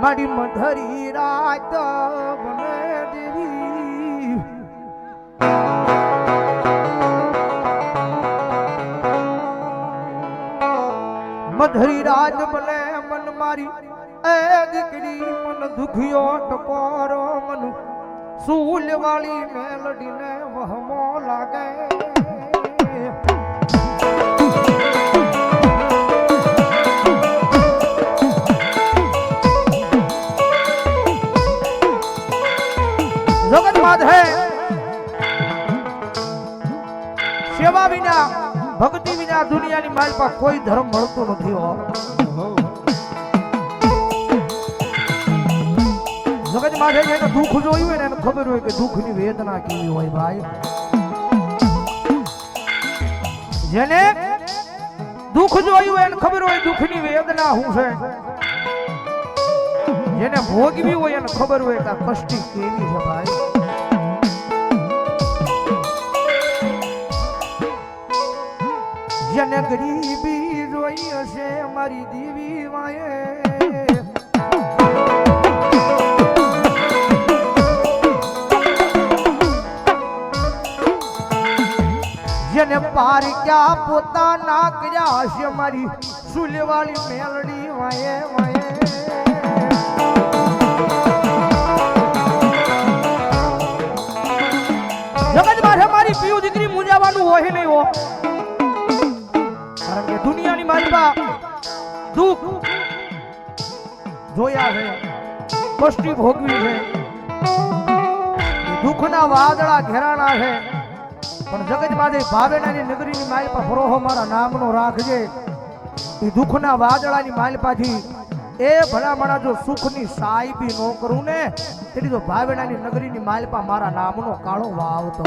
મારી મધરી રાત બને દેવી મધરી રાત બને મન મારી એ દીકરી મન દુખ્યો ટકોરો મન સૂલ વાળી મેલડીને વહમો લાગે जगत मात है सेवा विना भक्ति विना दुनिया ની માલ પર કોઈ ધર્મ મળતો નથી હો જગત માં છે કે દુઃખ જોયું હોય ને એને ખબર હોય કે દુઃખ ની વેદના કેવી હોય ભાઈ જેને દુઃખ જોયું હોય એને ખબર હોય દુઃખ ની વેદના શું છે જેને ભોગવી હોય એને ખબર હોય કે કષ્ટી કેવી છે ભાઈ જેને ગરીબી જોઈ હશે મારી દેવી વાયે જેને પાર ક્યાં પોતાના કર્યા હશે મારી સુલેવાળી મેલડી વાયે વાયે જગત માં મારી પીયું દીકરી મૂંઝાવાનું હોય નહીં હો કારણ કે દુનિયાની મારી પા દુઃખ જોયા છે કષ્ટી ભોગવી છે દુઃખના વાદળા ઘેરાણા છે પણ જગત માં ભાવેણાની નગરીની માલપા ફરોહો મારા નામનો રાખજે એ દુઃખના વાદળાની માલપાથી એ ભલામણા જો સુખની સાહેબી ન કરું ને તેની તો ભાવેણાની નગરીની માલપા મારા નામનો કાળો વાવતો